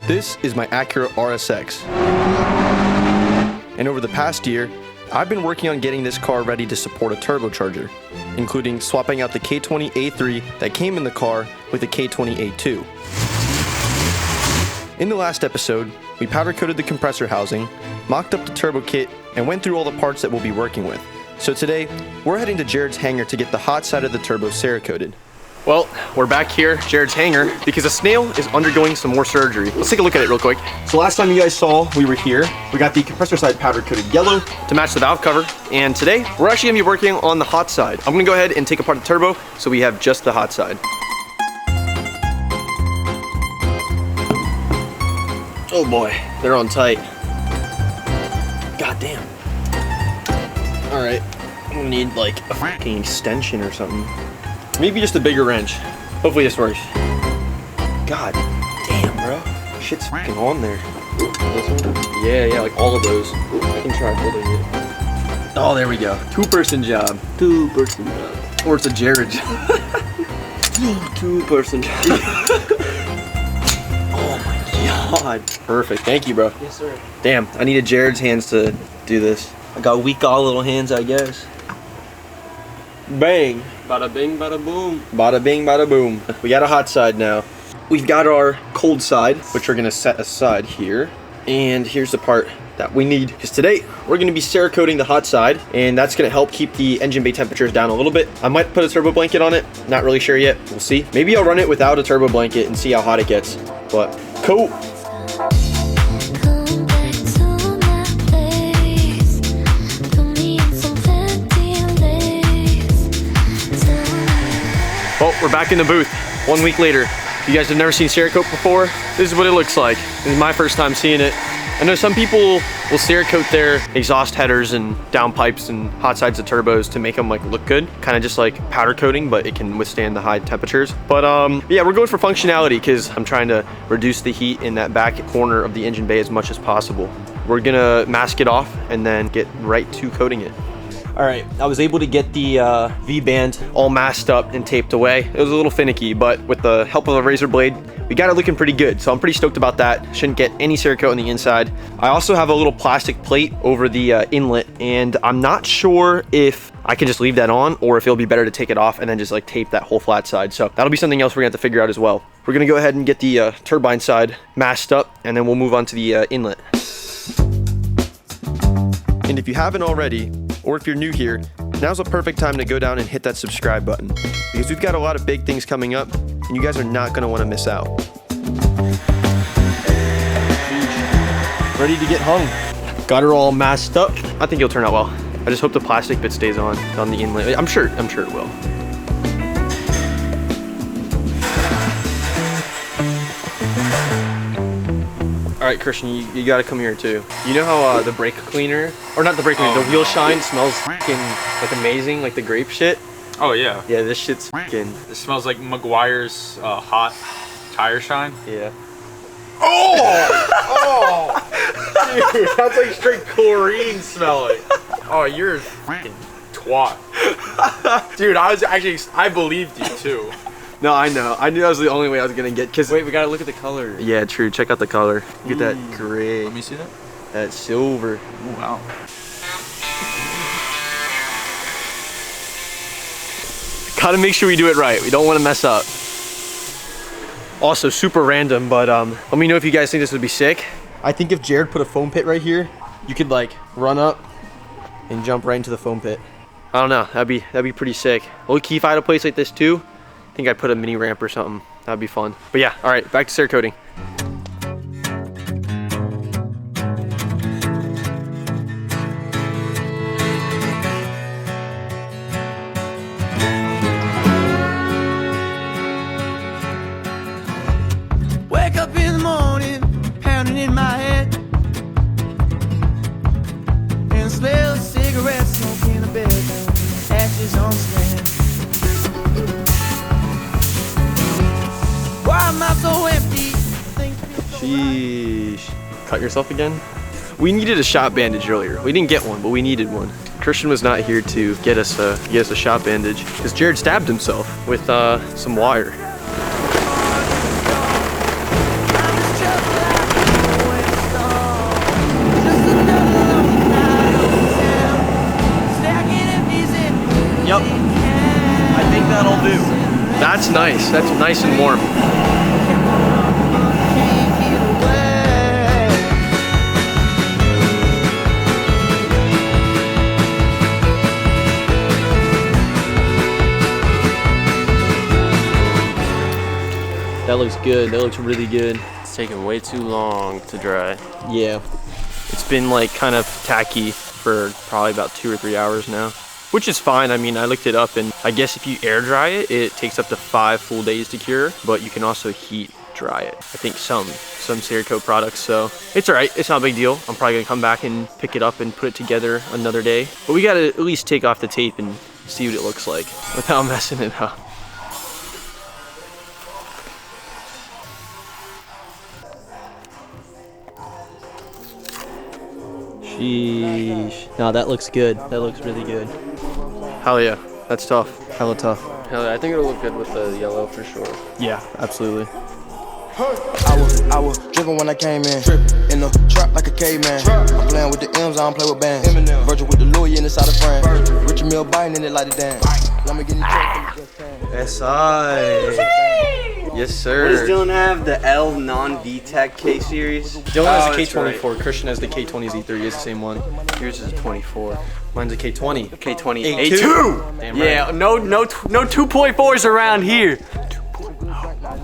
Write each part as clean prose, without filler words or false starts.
This is my Acura RSX. And over the past year, I've been working on getting this car ready to support a turbocharger, including swapping out the K20A3 that came in the car with the K20A2. In the last episode, we powder coated the compressor housing, mocked up the turbo kit, and went through all the parts that we'll be working with. So today, we're heading to Jared's hangar to get the hot side of the turbo cerakoated. Well, we're back here at Jared's hangar because a snail is undergoing some more surgery. Let's take a look at it real quick. So last time you guys saw we were here, we got the compressor side powder coated yellow to match the valve cover. And today, we're actually gonna be working on the hot side. I'm gonna go ahead and take apart the turbo so we have just the hot side. Oh boy, they're on tight. God damn. All right, I'm gonna need like a fucking extension or something. Maybe just a bigger wrench. Hopefully this works. God damn, bro. Shit's fucking on there. This one? Yeah, like all of those. I can try holding it. Oh, there we go. Two-person job. Two-person job. Or it's a Jared job. Two-person job. Oh my God. Perfect. Thank you, bro. Yes, sir. Damn, I needed Jared's hands to do this. I got weak all little hands, I guess. Bang. Bada bing, bada boom. Bada bing, bada boom. We got a hot side now. We've got our cold side, which we're gonna set aside here. And here's the part that we need. Because today, we're gonna be cerakoating the hot side, and that's gonna help keep the engine bay temperatures down a little bit. I might put a turbo blanket on it. Not really sure yet. We'll see. Maybe I'll run it without a turbo blanket and see how hot it gets. But cool. Well, we're back in the booth 1 week later. If you guys have never seen Cerakote before, this is what it looks like. This is my first time seeing it. I know some people will Cerakote their exhaust headers and downpipes and hot sides of turbos to make them like look good. Kind of just like powder coating, but it can withstand the high temperatures. But yeah, we're going for functionality because I'm trying to reduce the heat in that back corner of the engine bay as much as possible. We're gonna mask it off and then get right to coating it. All right, I was able to get the V-band all masked up and taped away. It was a little finicky, but with the help of a razor blade, we got it looking pretty good. So I'm pretty stoked about that. Shouldn't get any Cerakote on the inside. I also have a little plastic plate over the inlet, and I'm not sure if I can just leave that on or if it'll be better to take it off and then just like tape that whole flat side. So that'll be something else we're gonna have to figure out as well. We're gonna go ahead and get the turbine side masked up, and then we'll move on to the inlet. And if you haven't already, or if you're new here, now's a perfect time to go down and hit that subscribe button, because we've got a lot of big things coming up and you guys are not going to want to miss out. Ready to get hung. Got her all masked up. I think it'll turn out well. I just hope the plastic bit stays on the inlet. I'm sure it will. All right, Christian, you gotta come here too. You know how the brake cleaner, or not the brake cleaner, the wheel shine smells fucking like amazing, like the grape shit? Oh yeah. Yeah, this shit's fucking. It smells like Meguiar's hot tire shine. Yeah. Oh! Dude, that's like straight chlorine smelling. Oh, you're a fucking twat. Dude, I believed you too. No, I know. I knew that was the only way I was gonna get. Cause wait, we gotta look at the color. Yeah, true. Check out the color. Look at that gray. Let me see that. That silver. Ooh, wow. Gotta make sure we do it right. We don't want to mess up. Also, super random, but let me know if you guys think this would be sick. I think if Jared put a foam pit right here, you could like run up and jump right into the foam pit. I don't know. That'd be pretty sick. Low key, if I had a place like this too, I think I'd put a mini ramp or something. That'd be fun. But yeah, all right, back to Cerakoting. Wake up in the morning, pounding in my head, and smell of cigarettes, smoke in the bed, ashes on stand. Why am I so empty? Sheesh. Cut yourself again? We needed a shot bandage earlier. We didn't get one, but we needed one. Christian was not here to get us a shot bandage because Jared stabbed himself with some wire. That's nice. That's nice and warm. That looks good. That looks really good. It's taking way too long to dry. Yeah. It's been like kind of tacky for probably about 2 or 3 hours now, which is fine. I mean, I looked it up and I guess if you air dry it, it takes up to 5 full days to cure, but you can also heat dry it. I think some Cerakote products, so it's all right. It's not a big deal. I'm probably gonna come back and pick it up and put it together another day, but we gotta at least take off the tape and see what it looks like without messing it up. Sheesh. No, that looks good. That looks really good. Hell yeah. That's tough. Hella tough. Hell yeah, I think it'll look good with the yellow for sure. Yeah, absolutely. I was driven when I came in. In the trap like a caveman. I'm playing with the M's, I don't play with bands. Virgil with the Louis in the side of France. Richard Mill biting in it like a dance. Let me get in the SI. Yes, sir. Does Dylan have the L non-VTEC K series? Dylan has a that's K24. right. Christian has the K20 Z3. It's the same one. Yours is a 24. Mine's a K20. K20. A2. Damn right. Yeah, no 2.4s around here.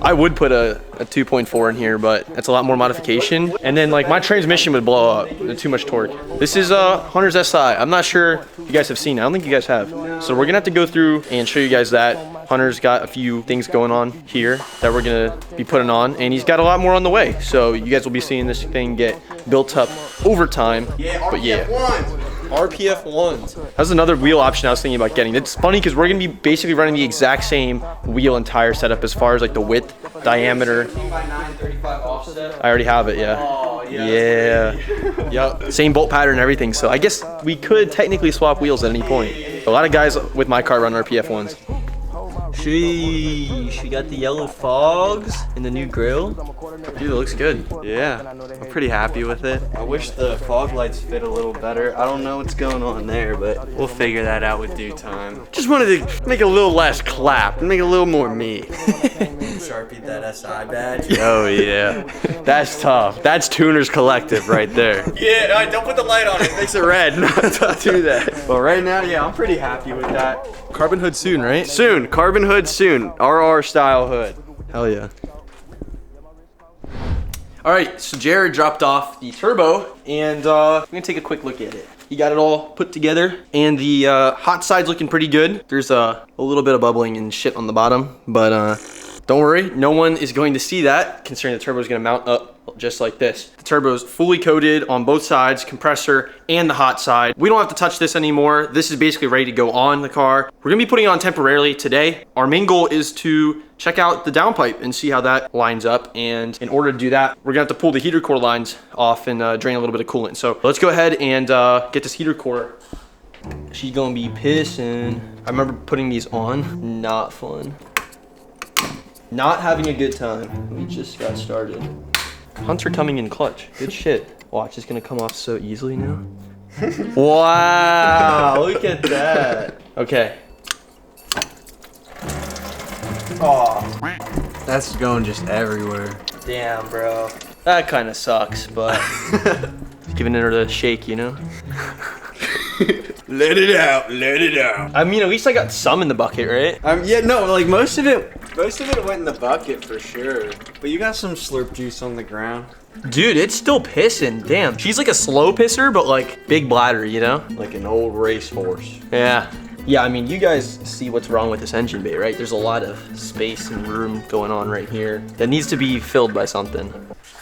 I would put a 2.4 in here, but that's a lot more modification. And then like my transmission would blow up. Too much torque. This is Hunter's SI. I'm not sure if you guys have seen it. I don't think you guys have. So we're gonna have to go through and show you guys that. Hunter's got a few things going on here that we're gonna be putting on, and he's got a lot more on the way. So you guys will be seeing this thing get built up over time. But yeah. RPF ones. That's another wheel option I was thinking about getting. It's funny because we're gonna be basically running the exact same wheel and tire setup as far as like the width, diameter. 935 offset. I already have it, yeah. Oh, yeah. Yep. Same bolt pattern and everything. So I guess we could technically swap wheels at any point. A lot of guys with my car run RPF ones. Sheesh, we got the yellow fogs and the new grill. Dude, it looks good. Yeah, I'm pretty happy with it. I wish the fog lights fit a little better. I don't know what's going on there, but we'll figure that out with due time. Just wanted to make it a little less clap and make it a little more me. Sharpie that SI badge. Oh yeah, that's tough. That's Tuner's Collective right there. Yeah, all right, don't put the light on it. It makes it red. Don't do that. But right now, yeah, I'm pretty happy with that. Carbon hood soon, right? Soon, carbon hood soon. RR style hood. Hell yeah. All right, so Jared dropped off the turbo, and I'm gonna take a quick look at it. He got it all put together, and the hot side's looking pretty good. There's a little bit of bubbling and shit on the bottom, but don't worry, no one is going to see that, considering the turbo is gonna mount up just like this. The turbo is fully coated on both sides, compressor and the hot side. We don't have to touch this anymore. This is basically ready to go on the car. We're gonna be putting it on temporarily today. Our main goal is to check out the downpipe and see how that lines up. And in order to do that, we're gonna have to pull the heater core lines off and drain a little bit of coolant. So let's go ahead and get this heater core. She's gonna be pissing. I remember putting these on, not fun. Not having a good time. We just got started. Hunter coming in clutch. Good shit. Watch, it's gonna come off so easily now. Wow, look at that. Okay. Oh, that's going just everywhere. Damn, bro. That kind of sucks, but giving it a shake, you know? Let it out, let it out. I mean, at least I got some in the bucket, right? Yeah, no, like most of it went in the bucket for sure. But you got some slurp juice on the ground. Dude, it's still pissing. Damn. She's like a slow pisser, but like big bladder, you know? Like an old racehorse. Yeah. Yeah, I mean, you guys see what's wrong with this engine bay, right? There's a lot of space and room going on right here that needs to be filled by something.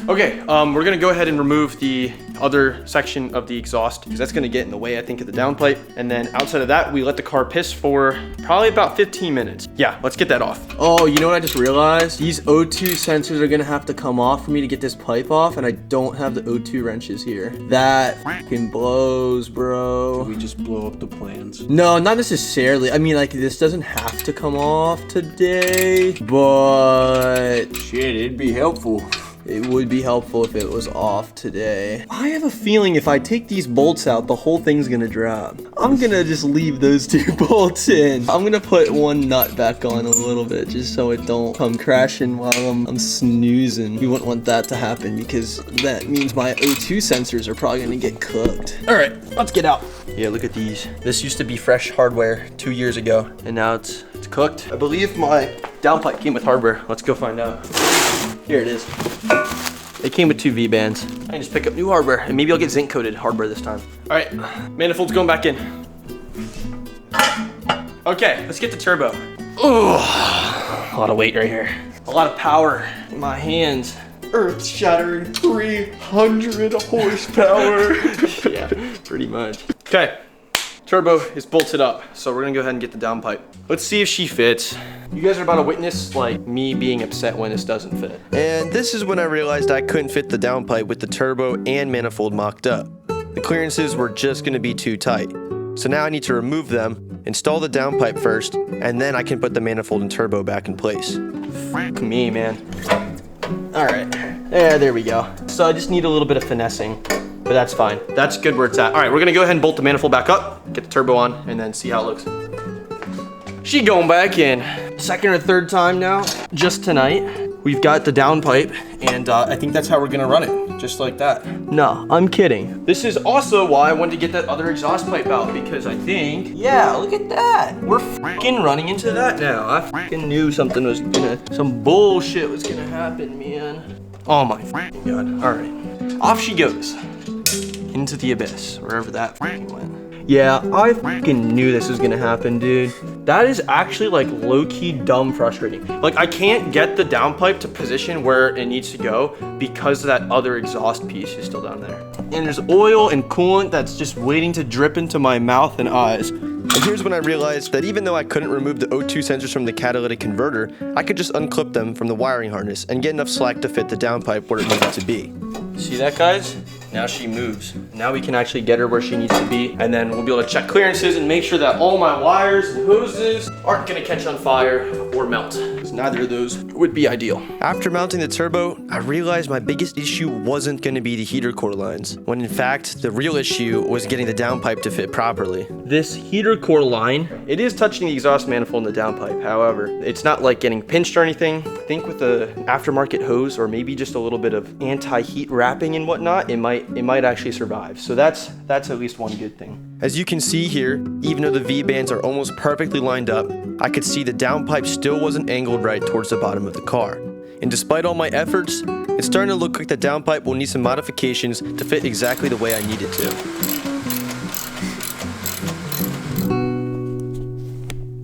Okay, we're gonna go ahead and remove the other section of the exhaust because that's gonna get in the way, I think, of the downpipe. And then outside of that, we let the car piss for probably about 15 minutes. Yeah, let's get that off. Oh, you know what I just realized? These O2 sensors are gonna have to come off for me to get this pipe off, and I don't have the O2 wrenches here. That fucking blows, bro. We just blow up the plans. No, not necessarily. I mean, like, this doesn't have to come off today, but shit, it'd be helpful. it would be helpful if it was off today. I have a feeling if I take these bolts out, the whole thing's gonna drop. I'm gonna just leave those 2 bolts in. I'm gonna put one nut back on a little bit just so it don't come crashing while I'm snoozing. We wouldn't want that to happen because that means my O2 sensors are probably gonna get cooked. All right, let's get out. Yeah, look at these. This used to be fresh hardware 2 years ago, and now it's cooked. I believe my downpipe came with hardware. Let's go find out. Here it is. It came with 2 V-bands. I can just pick up new hardware, and maybe I'll get zinc coated hardware this time. All right, manifold's going back in. Okay, let's get the turbo. Ooh, a lot of weight right here. A lot of power in my hands. Earth-shattering 300 horsepower. Yeah, pretty much. Okay, turbo is bolted up, so we're gonna go ahead and get the downpipe. Let's see if she fits. You guys are about to witness like me being upset when this doesn't fit. And this is when I realized I couldn't fit the downpipe with the turbo and manifold mocked up. The clearances were just gonna be too tight. So now I need to remove them, install the downpipe first, and then I can put the manifold and turbo back in place. Fuck me, man. All right, there we go. So I just need a little bit of finessing, but that's fine. That's good where it's at. All right, we're gonna go ahead and bolt the manifold back up, get the turbo on, and then see how it looks. She going back in. Second or third time now, just tonight. We've got the downpipe, and I think that's how we're gonna run it, just like that. No, I'm kidding. This is also why I wanted to get that other exhaust pipe out, because I think, yeah, look at that. We're fucking running into that now. I fucking knew something was some bullshit was gonna happen, man. Oh my fucking God. All right, off she goes. Into the abyss, wherever that fucking went. Yeah, I fucking knew this was gonna happen, dude. That is actually like low-key dumb frustrating. Like I can't get the downpipe to position where it needs to go because that other exhaust piece is still down there. And there's oil and coolant that's just waiting to drip into my mouth and eyes. And here's when I realized that even though I couldn't remove the O2 sensors from the catalytic converter, I could just unclip them from the wiring harness and get enough slack to fit the downpipe where it needed to be. See that, guys? Now she moves. Now we can actually get her where she needs to be, and then we'll be able to check clearances and make sure that all my wires and hoses aren't gonna catch on fire or melt, because neither of those would be ideal. After mounting the turbo, I realized my biggest issue wasn't gonna be the heater core lines, when in fact, the real issue was getting the downpipe to fit properly. This heater core line, it is touching the exhaust manifold and the downpipe. However, it's not like getting pinched or anything. I think with the aftermarket hose, or maybe just a little bit of anti-heat wrapping and whatnot, it might actually survive. So that's at least one good thing. As you can see here, even though the V-bands are almost perfectly lined up, I could see the downpipe still wasn't angled right towards the bottom of the car. And despite all my efforts, it's starting to look like the downpipe will need some modifications to fit exactly the way I need it to.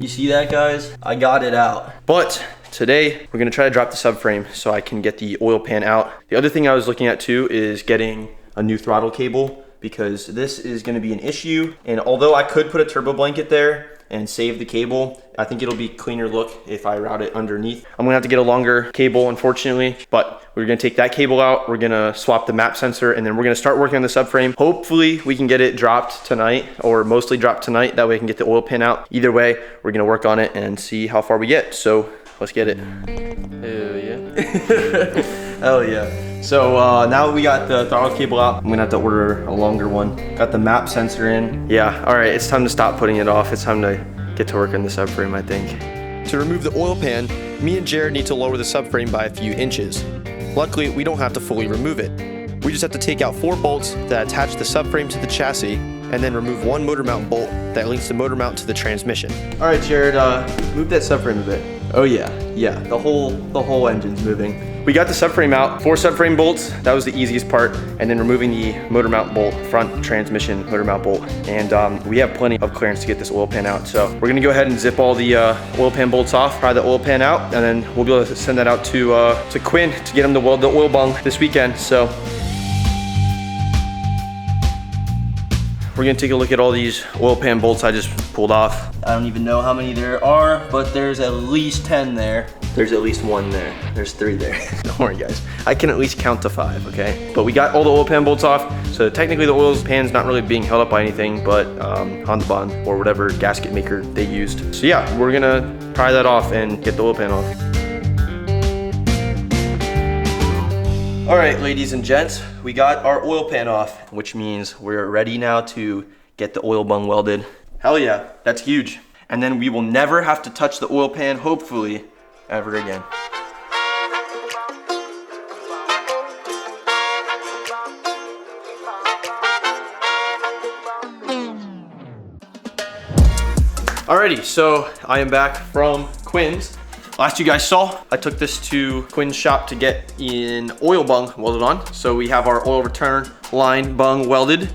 You see that, guys? I got it out. But today, we're gonna try to drop the subframe so I can get the oil pan out. The other thing I was looking at too is getting a new throttle cable, because this is gonna be an issue. And although I could put a turbo blanket there and save the cable, I think it'll be cleaner look if I route it underneath. I'm gonna have to get a longer cable, unfortunately, but we're gonna take that cable out, we're gonna swap the map sensor, and then we're gonna start working on the subframe. Hopefully we can get it dropped tonight, or mostly dropped tonight, that way I can get the oil pan out. Either way, we're gonna work on it and see how far we get. So let's get it. Hell yeah. Hell yeah. So now we got the throttle cable out, I'm gonna have to order a longer one. Got the map sensor in. Yeah, all right, it's time to stop putting it off. It's time to get to work on the subframe, I think. To remove the oil pan, me and Jared need to lower the subframe by a few inches. Luckily, we don't have to fully remove it. We just have to take out 4 bolts that attach the subframe to the chassis, and then remove 1 motor mount bolt that links the motor mount to the transmission. All right, Jared, move that subframe a bit. Oh yeah, the whole engine's moving. We got the subframe out, 4 subframe bolts, that was the easiest part, and then removing the motor mount bolt, front transmission motor mount bolt. And we have plenty of clearance to get this oil pan out. So we're gonna go ahead and zip all the oil pan bolts off, pry the oil pan out, and then we'll be able to send that out to Quinn to get him to weld the oil bung this weekend. So we're gonna take a look at all these oil pan bolts I just pulled off. I don't even know how many there are, but there's at least 10 there. There's at least 1 there. There's 3 there. Don't worry, guys. I can at least count to 5, okay? But we got all the oil pan bolts off, so technically the oil pan's not really being held up by anything but Honda Bond or whatever gasket maker they used. So yeah, we're gonna pry that off and get the oil pan off. All right, ladies and gents, we got our oil pan off, which means we're ready now to get the oil bung welded. Hell yeah, that's huge. And then we will never have to touch the oil pan, hopefully, ever again. Alrighty, so I am back from Quinn's. Last you guys saw, I took this to Quinn's shop to get an oil bung welded on. So we have our oil return line bung welded.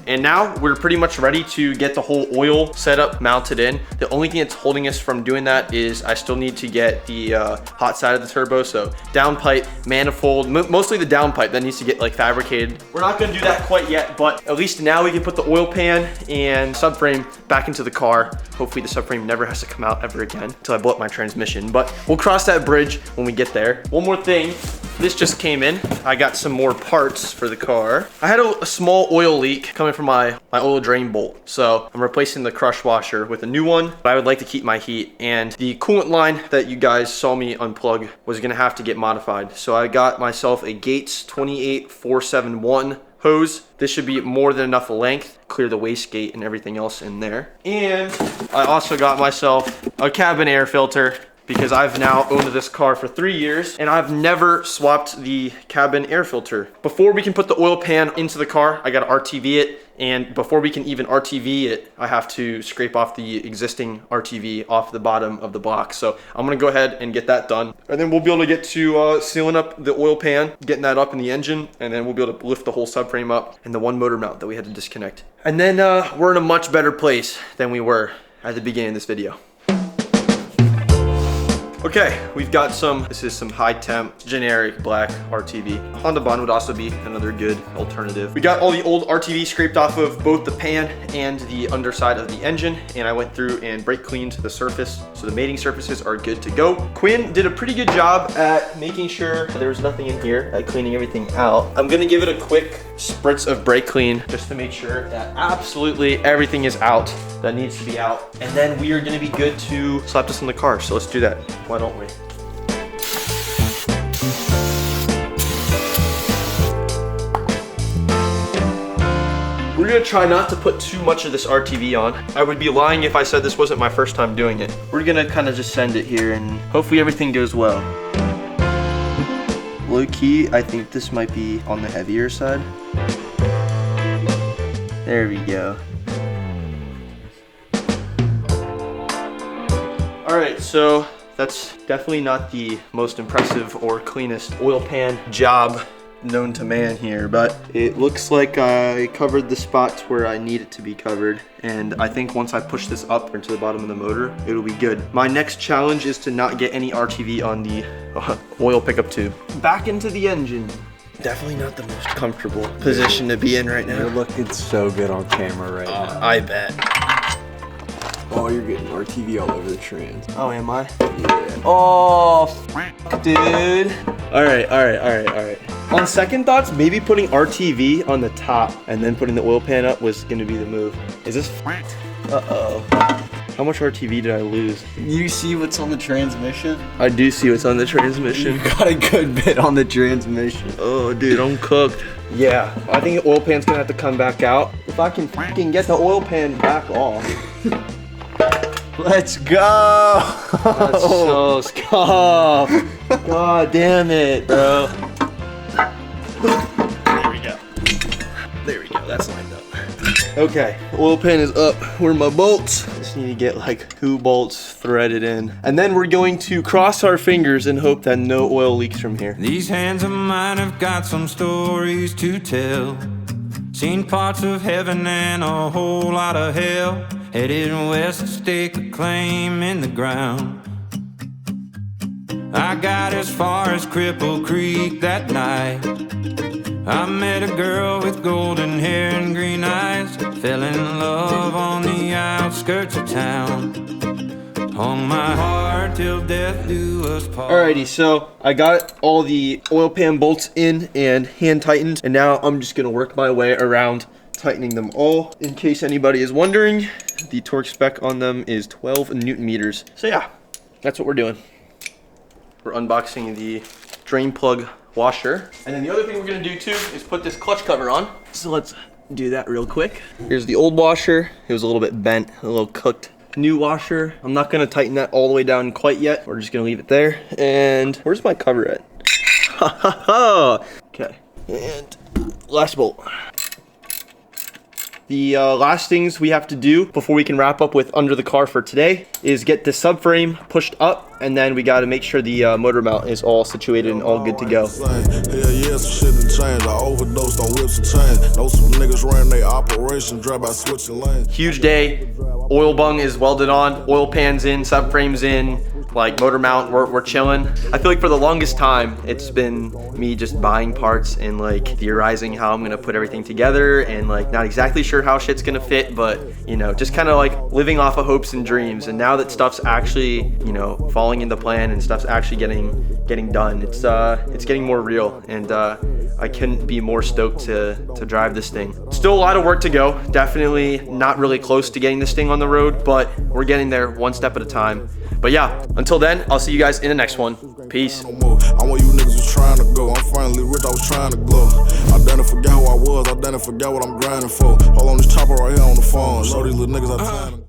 And now we're pretty much ready to get the whole oil setup mounted in. The only thing that's holding us from doing that is I still need to get the hot side of the turbo. So downpipe, manifold, mostly the downpipe that needs to get like fabricated. We're not gonna do that quite yet, but at least now we can put the oil pan and subframe back into the car. Hopefully the subframe never has to come out ever again until I blow up my transmission, but we'll cross that bridge when we get there. One more thing, this just came in. I got some more parts for the car. I had a small oil leak coming from my oil drain bolt. So I'm replacing the crush washer with a new one, but I would like to keep my heat. And the coolant line that you guys saw me unplug was gonna have to get modified. So I got myself a Gates 28471 hose. This should be more than enough length, clear the wastegate and everything else in there. And I also got myself a cabin air filter because I've now owned this car for 3 years and I've never swapped the cabin air filter. Before we can put the oil pan into the car, I gotta RTV it. And before we can even RTV it, I have to scrape off the existing RTV off the bottom of the box. So I'm gonna go ahead and get that done. And then we'll be able to get to sealing up the oil pan, getting that up in the engine, and then we'll be able to lift the whole subframe up and the one motor mount that we had to disconnect. And then we're in a much better place than we were at the beginning of this video. Okay, we've got this is some high temp, generic black RTV. Honda Bond would also be another good alternative. We got all the old RTV scraped off of both the pan and the underside of the engine, and I went through and brake cleaned the surface, so the mating surfaces are good to go. Quinn did a pretty good job at making sure there was nothing in here, at cleaning everything out. I'm gonna give it a quick spritz of brake clean just to make sure that absolutely everything is out that needs to be out. And then we are gonna be good to slap this in the car, so let's do that. Why don't we? We're gonna try not to put too much of this RTV on. I would be lying if I said this wasn't my first time doing it. We're gonna kind of just send it here and hopefully everything goes well. Low key, I think this might be on the heavier side. There we go. All right, so that's definitely not the most impressive or cleanest oil pan job known to man here, but it looks like I covered the spots where I need it to be covered. And I think once I push this up into the bottom of the motor, it'll be good. My next challenge is to not get any RTV on the oil pickup tube. Back into the engine. Definitely not the most comfortable position to be in right now. You're looking so good on camera right now. I bet. Oh, you're getting RTV all over the trans. Oh, am I? Yeah. Oh, dude. All right. On second thoughts, maybe putting RTV on the top and then putting the oil pan up was gonna be the move. Is this? Uh-oh. How much RTV did I lose? You see what's on the transmission? I do see what's on the transmission. You got a good bit on the transmission. Oh, dude, I'm cooked. Yeah, I think the oil pan's gonna have to come back out. If I can fucking get the oil pan back off. Let's go! That's so scuff. God damn it, bro. There we go, that's lined up. Okay, oil pan is up. Where are my bolts? Just need to get like 2 bolts threaded in. And then we're going to cross our fingers and hope that no oil leaks from here. These hands of mine have got some stories to tell. Seen parts of heaven and a whole lot of hell. Headed west to stake a claim in the ground. I got as far as Cripple Creek that night. I met a girl with golden hair and green eyes. Fell in love on the outskirts of town. Hung my heart till death do us part. Alrighty, so I got all the oil pan bolts in and hand tightened, and now I'm just gonna work my way around tightening them all. In case anybody is wondering, the torque spec on them is 12 Newton meters. So yeah, that's what we're doing. We're unboxing the drain plug washer. And then the other thing we're gonna do too is put this clutch cover on. So let's do that real quick. Here's the old washer. It was a little bit bent, a little cooked. New washer. I'm not gonna tighten that all the way down quite yet. We're just gonna leave it there. And where's my cover at? Ha ha ha. Okay, and last bolt. The last things we have to do before we can wrap up with under the car for today is get the subframe pushed up, and then we got to make sure the motor mount is all situated and all good to go. Hell yeah, some shit done changed. I overdosed on whips and chains. Know some niggas ran their operation, drive by switching lanes. Huge day. Oil bung is welded on, oil pan's in, subframe's in, like motor mount, we're chilling. I feel like for the longest time, it's been me just buying parts and like theorizing how I'm gonna put everything together and like not exactly sure how shit's gonna fit, but you know, just kind of like living off of hopes and dreams. And now that stuff's actually, you know, falling into plan and stuff's actually getting done, it's getting more real, and I couldn't be more stoked to drive this thing. Still a lot of work to go. Definitely not really close to getting this thing on the road, but we're getting there one step at a time. But yeah, until then, I'll see you guys in the next one. Peace. I want you niggas was trying to go. I'm finally rich, I was trying to glow. I done forgot who I was, I done forgot what I'm grinding for. Hold on this chopper right here on the phone. Show these little niggas how time.